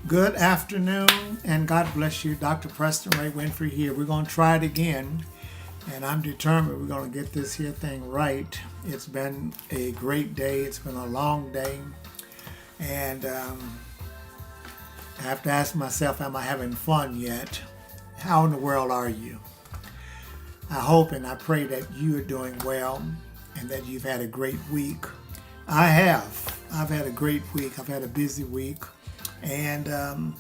Good afternoon, and God bless you. Dr. Preston Winfrey here. We're going to try it again, and I'm determined we're going to get this here thing right. It's been a great day. It's been a long day, and I have to ask myself, am I having fun yet? How in the world are you? I hope and I pray that you are doing well and that you've had a great week. I have. I've had a great week. I've had a busy week. And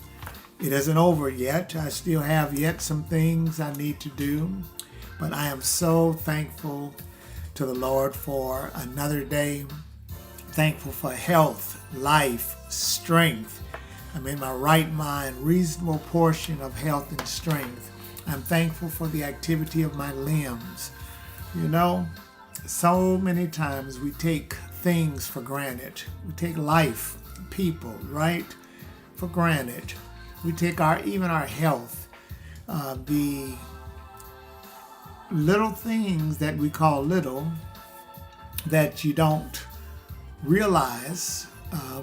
it isn't over yet. I still have yet some things I need to do. But I am so thankful to the Lord for another day. Thankful for health, life, strength. I'm in my right mind, reasonable portion of health and strength. I'm thankful for the activity of my limbs. You know, so many times we take things for granted. We take life, people, right? For granted. We take even our health, the little things that we call little that you don't realize,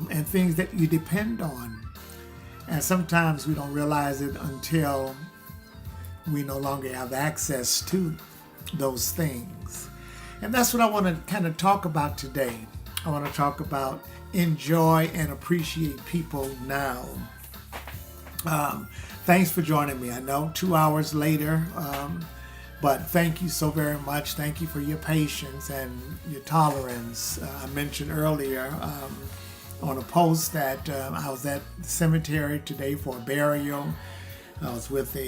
and things that you depend on. And sometimes we don't realize it until we no longer have access to those things. And that's what I want to kind of talk about today. I want to talk about enjoy and appreciate people now. Thanks for joining me. I know 2 hours later, but thank you so very much. Thank you for your patience and your tolerance. I mentioned earlier on a post that I was at the cemetery today for a burial. I was with a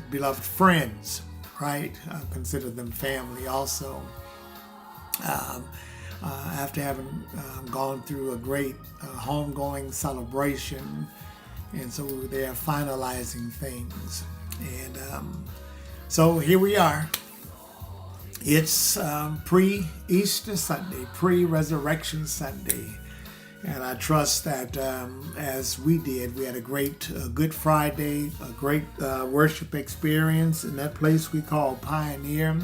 beloved friends, right? I consider them family also. After having gone through a great homegoing celebration, and so we were there finalizing things. And so here we are. It's pre-Easter Sunday, pre-Resurrection Sunday. And I trust that as we did, we had a great Good Friday, a great worship experience in that place we call Pioneer.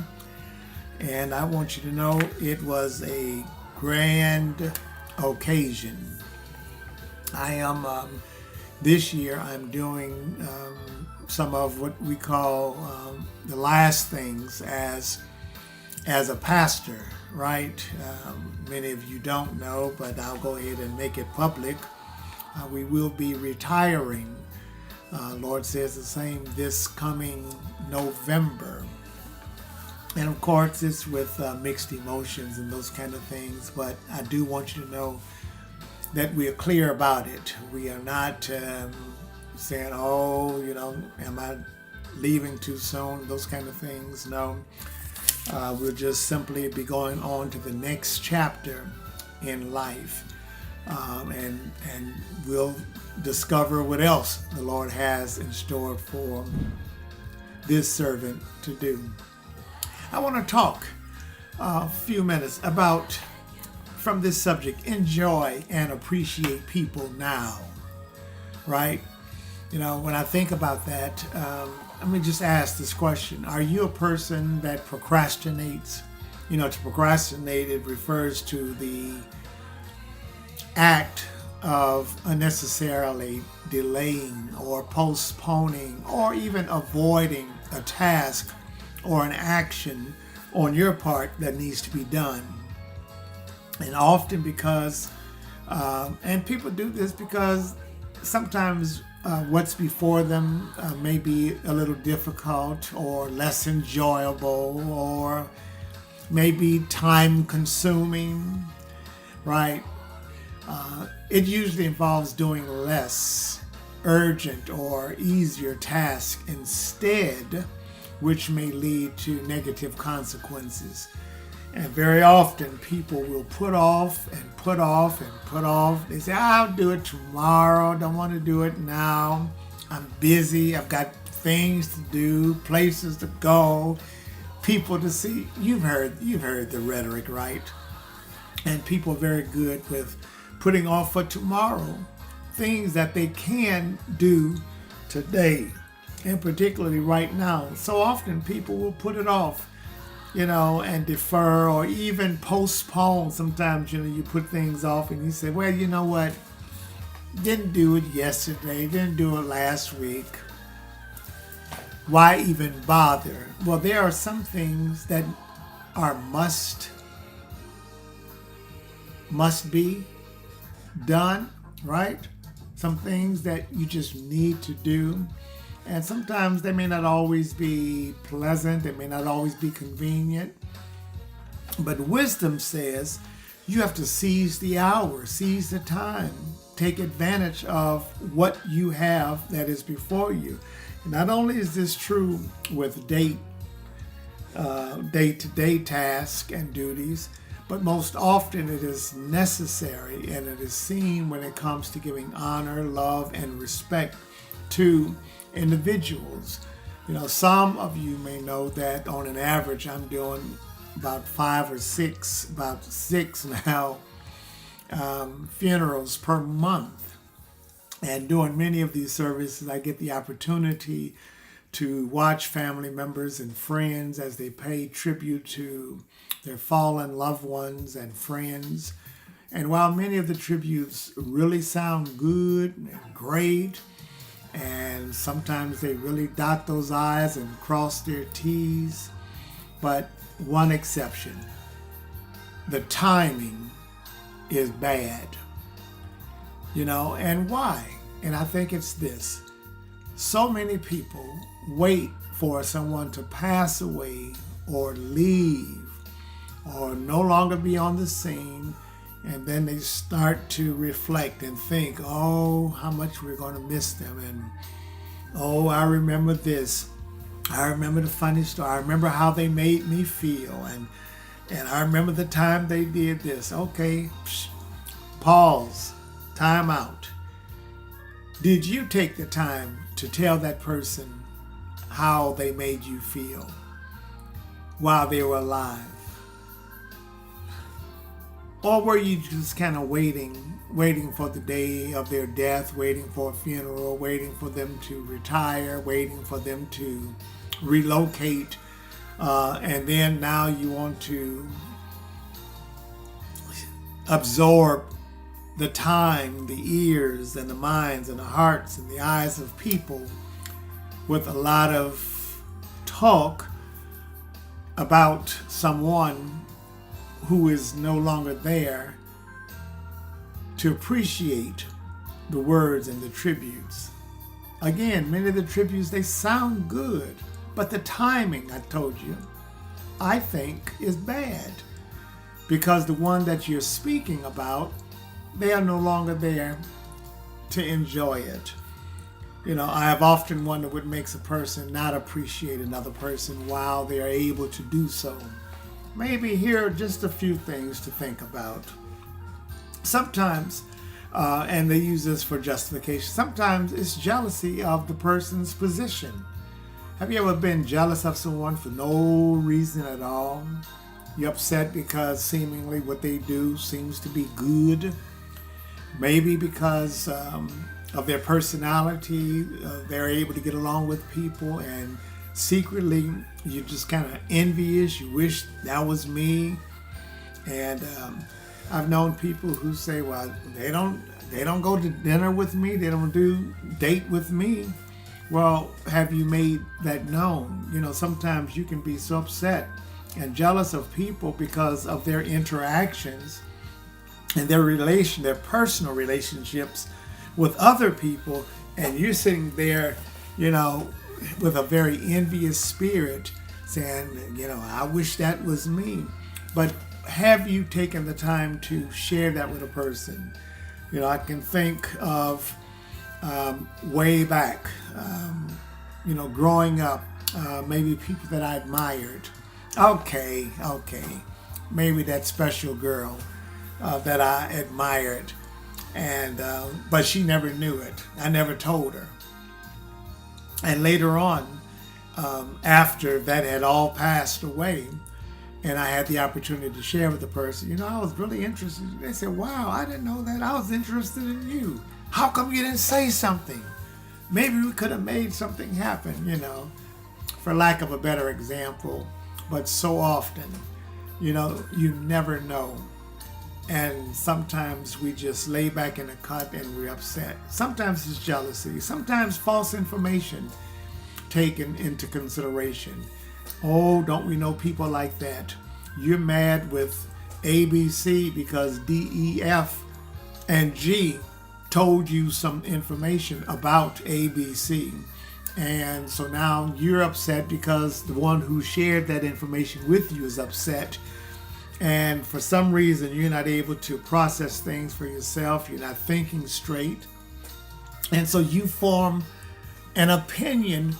And I want you to know it was a grand occasion. I am, this year, I'm doing some of what we call the last things as a pastor, right? Many of you don't know, but I'll go ahead and make it public. We will be retiring. Lord says the same this coming November. And of course, it's with mixed emotions and those kind of things. But I do want you to know that we are clear about it. We are not saying, oh, am I leaving too soon? Those kind of things. No. We'll just simply be going on to the next chapter in life. And we'll discover what else the Lord has in store for this servant to do. I want to talk a few minutes about, from this subject, enjoy and appreciate people now, right? When I think about that, let me just ask this question. Are you a person that procrastinates? To procrastinate, it refers to the act of unnecessarily delaying or postponing or even avoiding a task or an action on your part that needs to be done. And often because, and people do this because sometimes what's before them may be a little difficult or less enjoyable or maybe time consuming, right? It usually involves doing less urgent or easier tasks instead, which may lead to negative consequences. And very often people will put off and put off and put off. They say, I'll do it tomorrow. Don't want to do it now. I'm busy. I've got things to do, places to go, people to see. You've heard the rhetoric, right? And people are very good with putting off for tomorrow things that they can do today. And particularly right now. So often people will put it off, and defer or even postpone. Sometimes, you put things off and you say, well, you know what? Didn't do it yesterday, didn't do it last week. Why even bother? Well, there are some things that are must be done, right? Some things that you just need to do. And sometimes they may not always be pleasant, they may not always be convenient. But wisdom says you have to seize the hour, seize the time, take advantage of what you have that is before you. And not only is this true with day-to-day tasks and duties, but most often it is necessary, and it is seen when it comes to giving honor, love, and respect to individuals. You know, some of you may know that on an average I'm doing about six now funerals per month. And during many of these services, I get the opportunity to watch family members and friends as they pay tribute to their fallen loved ones and friends. And while many of the tributes really sound good and great, and sometimes they really dot those I's and cross their T's, but one exception: the timing is bad. You know, and why? And I think it's this. So many people wait for someone to pass away or leave or no longer be on the scene, and then they start to reflect and think, oh, how much we're going to miss them, and oh, I remember this. I remember the funny story. I remember how they made me feel, and I remember the time they did this. Okay, pause, time out. Did you take the time to tell that person how they made you feel while they were alive? Or were you just kind of waiting for the day of their death, waiting for a funeral, waiting for them to retire, waiting for them to relocate, and then now you want to absorb the time, the ears, and the minds, and the hearts, and the eyes of people with a lot of talk about someone who is no longer there to appreciate the words and the tributes. Again, many of the tributes, they sound good, but the timing, I told you, I think is bad, because the one that you're speaking about, they are no longer there to enjoy it. You know, I have often wondered what makes a person not appreciate another person while they are able to do so. Maybe here are just a few things to think about. Sometimes, and they use this for justification, sometimes it's jealousy of the person's position. Have you ever been jealous of someone for no reason at all? You're upset because seemingly what they do seems to be good. Maybe because of their personality, they're able to get along with people, and secretly you're just kind of envious. You wish that was me. And I've known people who say, well, they don't go to dinner with me, they don't do date with me. Well, have you made that known? You know, sometimes you can be so upset and jealous of people because of their interactions and their personal relationships with other people, and you're sitting there, you know, with a very envious spirit, saying, you know, I wish that was me. But have you taken the time to share that with a person? You know, I can think of way back, you know, growing up, maybe people that I admired. Okay, maybe that special girl that I admired, and but she never knew it. I never told her. And later on, after that had all passed away, and I had the opportunity to share with the person, you know, I was really interested. They said, wow, I didn't know that. I was interested in you. How come you didn't say something? Maybe we could have made something happen, you know, for lack of a better example. But so often, you know, you never know And sometimes we just lay back in a cut and we're upset. Sometimes it's jealousy. Sometimes false information taken into consideration. Oh, don't we know people like that? You're mad with ABC because D, E, F, and G told you some information about ABC. And so now you're upset because the one who shared that information with you is upset. And for some reason, you're not able to process things for yourself. You're not thinking straight. And so you form an opinion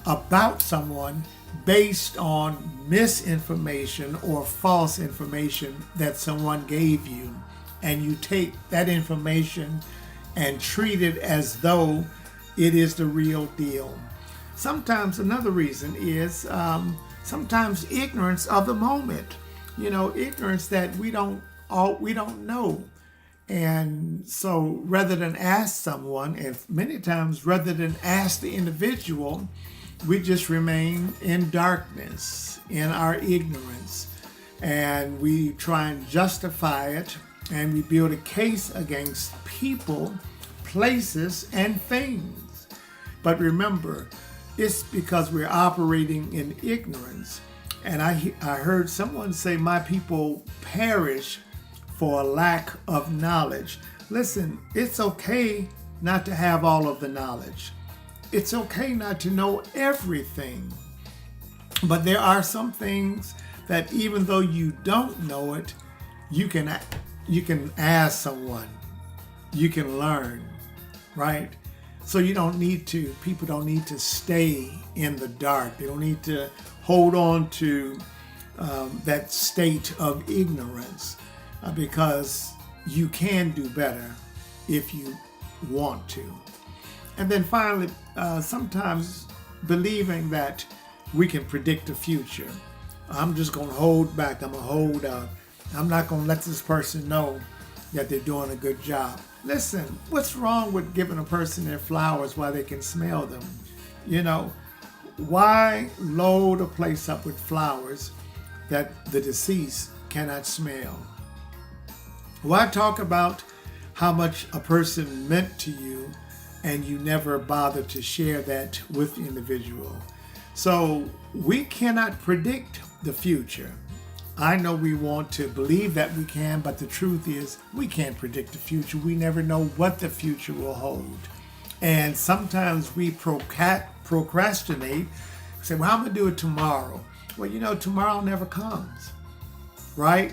about someone based on misinformation or false information that someone gave you. And you take that information and treat it as though it is the real deal. Sometimes another reason is sometimes ignorance of the moment. Ignorance that we don't know. And so rather than ask someone, and many times rather than ask the individual, we just remain in darkness, in our ignorance. And we try and justify it, and we build a case against people, places, and things. But remember, it's because we're operating in ignorance. And I heard someone say, my people perish for a lack of knowledge. Listen, it's okay not to have all of the knowledge. It's okay not to know everything. But there are some things that even though you don't know it, you can ask someone. You can learn, right? So people don't need to stay in the dark. They don't need to hold on to that state of ignorance because you can do better if you want to. And then finally, sometimes believing that we can predict the future. I'm just going to hold back. I'm going to hold out. I'm not going to let this person know that they're doing a good job. Listen, what's wrong with giving a person their flowers while they can smell them? Why load a place up with flowers that the deceased cannot smell? Why talk about how much a person meant to you and you never bother to share that with the individual? So we cannot predict the future. I know we want to believe that we can, but the truth is we can't predict the future. We never know what the future will hold. And sometimes we procrastinate, say, well, I'm going to do it tomorrow. Well, tomorrow never comes, right?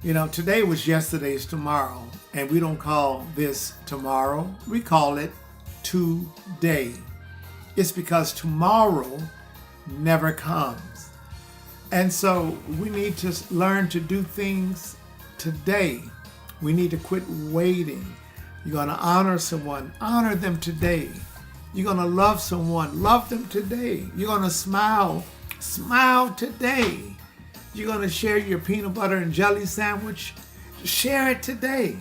Today was yesterday's tomorrow, and we don't call this tomorrow. We call it today. It's because tomorrow never comes. And so we need to learn to do things today. We need to quit waiting. You're going to honor someone, honor them today. You're going to love someone, love them today. You're going to smile, smile today. You're going to share your peanut butter and jelly sandwich, share it today.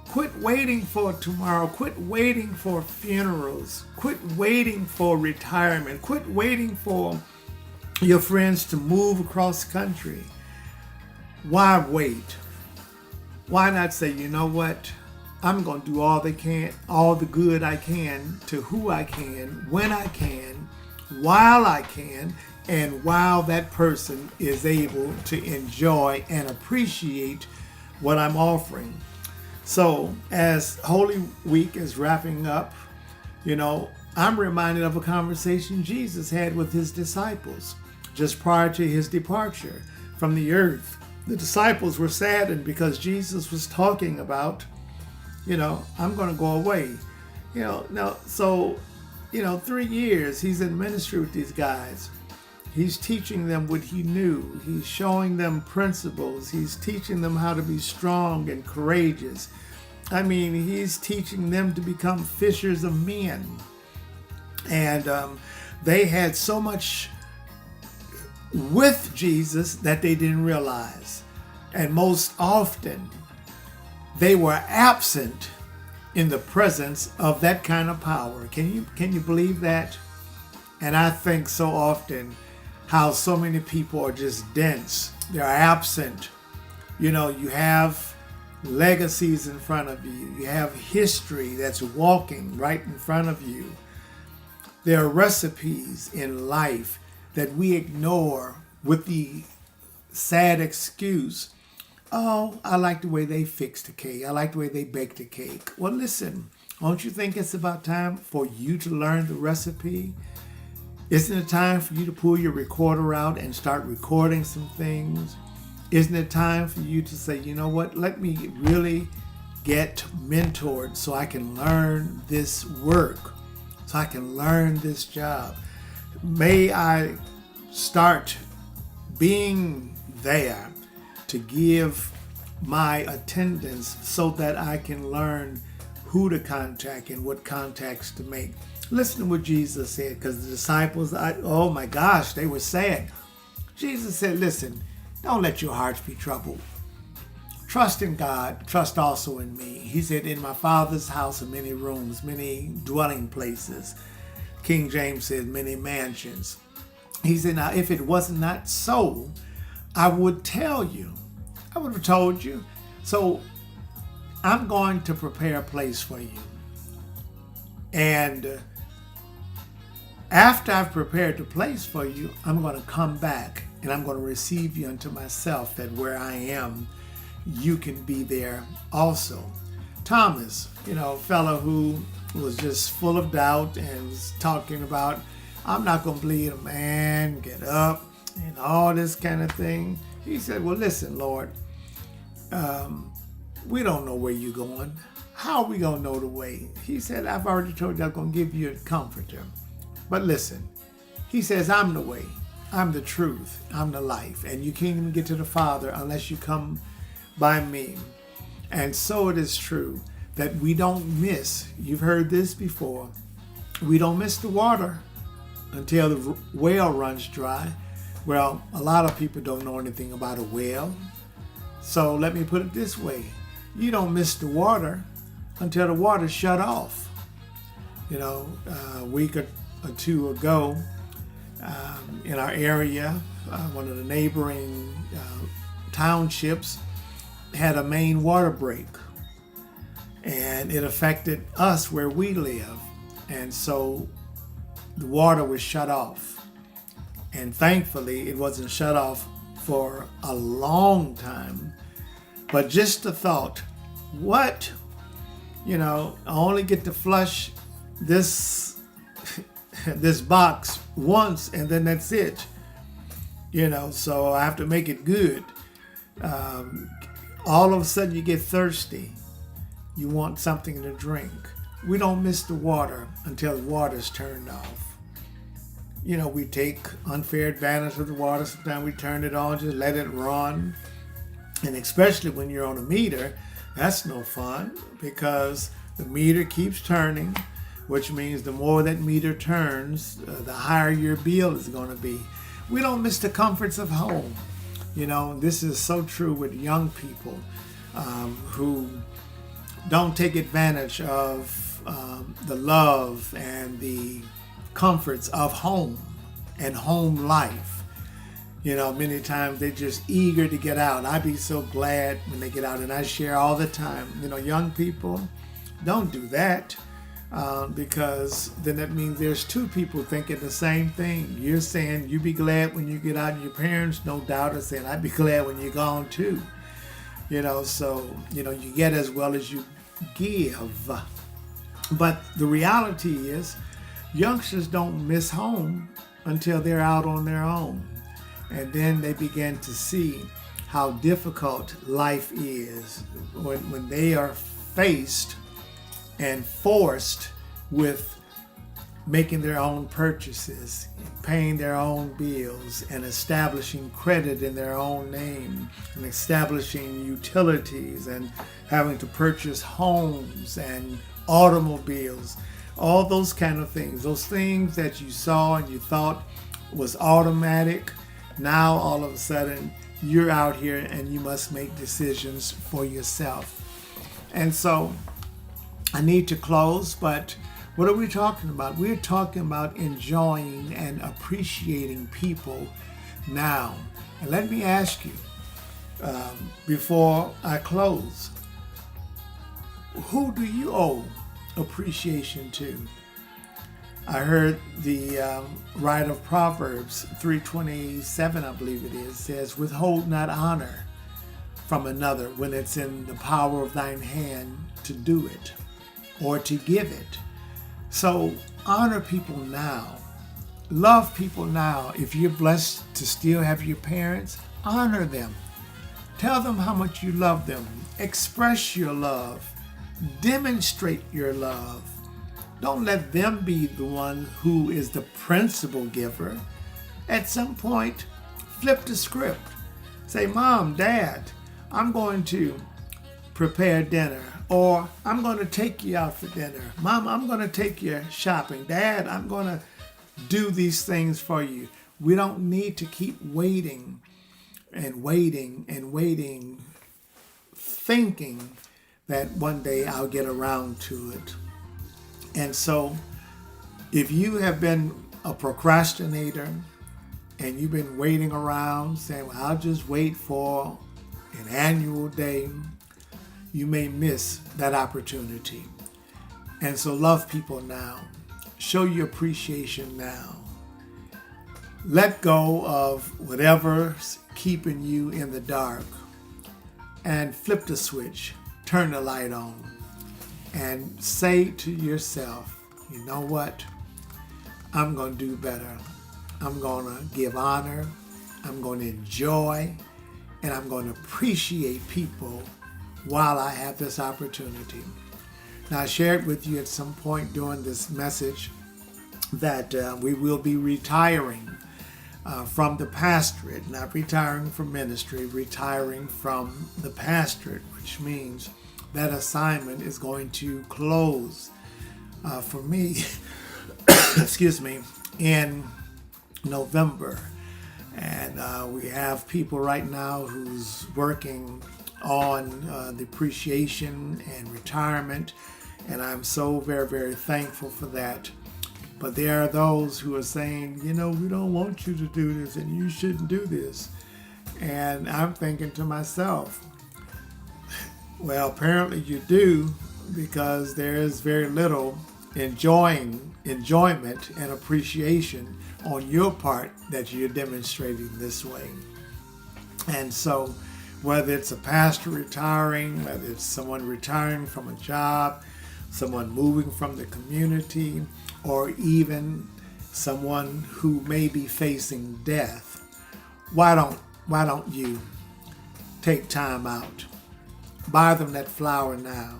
Quit waiting for tomorrow. Quit waiting for funerals. Quit waiting for retirement. Quit waiting for your friends to move across the country. Why wait? Why not say, you know what? I'm going to do all the good I can to who I can, when I can, while I can, and while that person is able to enjoy and appreciate what I'm offering. So as Holy Week is wrapping up, I'm reminded of a conversation Jesus had with his disciples just prior to his departure from the earth. The disciples were saddened because Jesus was talking about, I'm going to go away. 3 years he's in ministry with these guys. He's teaching them what he knew. He's showing them principles. He's teaching them how to be strong and courageous. He's teaching them to become fishers of men. And they had so much with Jesus that they didn't realize. And most often, they were absent in the presence of that kind of power. Can you believe that? And I think so often how so many people are just dense. They're absent. You have legacies in front of you. You have history that's walking right in front of you. There are recipes in life that we ignore with the sad excuse, oh, I like the way they fixed the cake. I like the way they baked the cake. Well, listen, don't you think it's about time for you to learn the recipe? Isn't it time for you to pull your recorder out and start recording some things? Isn't it time for you to say, you know what, let me really get mentored so I can learn this work, so I can learn this job? May I start being there to give my attendance so that I can learn who to contact and what contacts to make. Listen to what Jesus said, because the disciples, oh my gosh, they were sad. Jesus said, listen, don't let your hearts be troubled. Trust in God, trust also in me. He said, in my Father's house are many rooms, many dwelling places. King James said, many mansions. He said, now if it was not so, I would tell you. I would have told you. So I'm going to prepare a place for you. And after I've prepared the place for you, I'm going to come back and I'm going to receive you unto myself, that where I am, you can be there also. Thomas, a fellow who was just full of doubt and was talking about, I'm not going to believe a man, get up, and all this kind of thing. He said, well, listen, Lord, we don't know where you're going. How are we going to know the way? He said, I've already told you I'm going to give you a comforter. But listen, he says, I'm the way, I'm the truth, I'm the life, and you can't even get to the Father unless you come by me. And so it is true that we don't miss, you've heard this before, we don't miss the water until the well runs dry. Well, a lot of people don't know anything about a well. So let me put it this way. You don't miss the water until the water's shut off. A week or two ago, in our area, one of the neighboring townships had a main water break. And it affected us where we live. And so the water was shut off. And thankfully, it wasn't shut off for a long time. But just the thought, what? I only get to flush this box once and then that's it. So I have to make it good. All of a sudden you get thirsty. You want something to drink. We don't miss the water until the water's turned off. We take unfair advantage of the water. Sometimes we turn it on, just let it run. And especially when you're on a meter, that's no fun, because the meter keeps turning, which means the more that meter turns, the higher your bill is going to be. We don't miss the comforts of home. This is so true with young people who don't take advantage of the love and the comforts of home and home life. Many times they're just eager to get out. I'd be so glad when they get out, and I share all the time, young people, don't do that, because then that means there's two people thinking the same thing. You're saying you be glad when you get out, and your parents, no doubt, are saying I'd be glad when you're gone too. So, you get as well as you give. But the reality is, youngsters don't miss home until they're out on their own. And then they begin to see how difficult life is when they are faced and forced with making their own purchases, paying their own bills, and establishing credit in their own name, and establishing utilities, and having to purchase homes and automobiles, all those kind of things. Those things that you saw and you thought was automatic, now all of a sudden you're out here and you must make decisions for yourself. And so I need to close, but what are we talking about? We're talking about enjoying and appreciating people now. And let me ask you, before I close, who do you owe appreciation to? I heard the writer of Proverbs 3:27, I believe it is, says, withhold not honor from another when it's in the power of thine hand to do it or to give it. So honor people now. Love people now. If you're blessed to still have your parents, honor them. Tell them how much you love them. Express your love. Demonstrate your love. Don't let them be the one who is the principal giver. At some point, flip the script. Say, Mom, Dad, I'm going to prepare dinner, or I'm going to take you out for dinner. Mom, I'm going to take you shopping. Dad, I'm going to do these things for you. We don't need to keep waiting and waiting and waiting, thinking that one day I'll get around to it. And so if you have been a procrastinator and you've been waiting around saying, well, I'll just wait for an annual day, you may miss that opportunity. And so love people now. Show your appreciation now. Let go of whatever's keeping you in the dark and flip the switch, turn the light on, and say to yourself, you know what? I'm going to do better. I'm going to give honor. I'm going to enjoy, and I'm going to appreciate people while I have this opportunity. Now, I shared with you at some point during this message that we will be retiring from the pastorate, not retiring from ministry, retiring from the pastorate, which means that assignment is going to close for me, excuse me, in November. And we have people right now who's working on the appreciation and retirement, and I'm so very, very thankful for that. But there are those who are saying, you know, we don't want you to do this and you shouldn't do this. And I'm thinking to myself, well, apparently you do, because there is very little enjoyment and appreciation on your part that you're demonstrating this way. And so whether it's a pastor retiring, whether it's someone retiring from a job, someone moving from the community, or even someone who may be facing death, why don't you take time out? Buy them that flower now.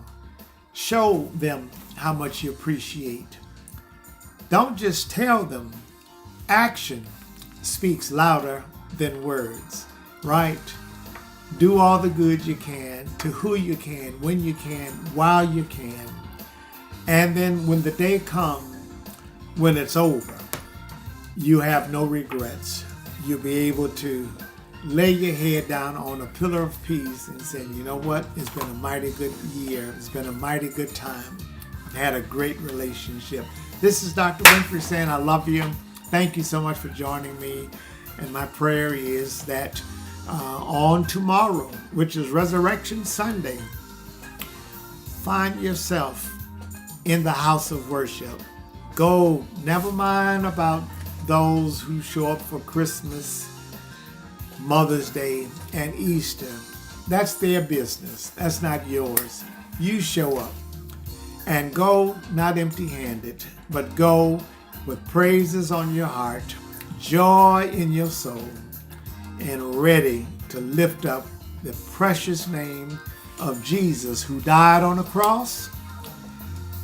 Show them how much you appreciate. Don't just tell them. Action speaks louder than words, right? Do all the good you can, to who you can, when you can, while you can. And then when the day comes, when it's over, you have no regrets. You'll be able to lay your head down on a pillar of peace and say, you know what? It's been a mighty good year. It's been a mighty good time. I had a great relationship. This is Dr. Winfrey saying I love you. Thank you so much for joining me. And my prayer is that on tomorrow, which is Resurrection Sunday, find yourself in the house of worship. Go, never mind about those who show up for Christmas, Mother's Day, and Easter. That's their business. That's not yours. You show up and go not empty-handed, but go with praises on your heart, joy in your soul, and ready to lift up the precious name of Jesus, who died on the cross,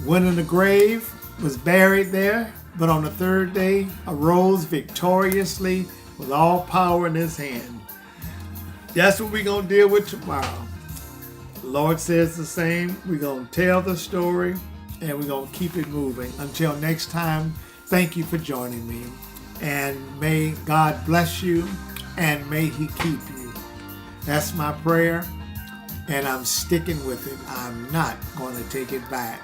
went in the grave, was buried there, but on the third day arose victoriously with all power in his hand. That's what we're going to deal with tomorrow. The Lord says the same. We're going to tell the story, and we're going to keep it moving. Until next time, thank you for joining me. And may God bless you, and may he keep you. That's my prayer, and I'm sticking with it. I'm not going to take it back.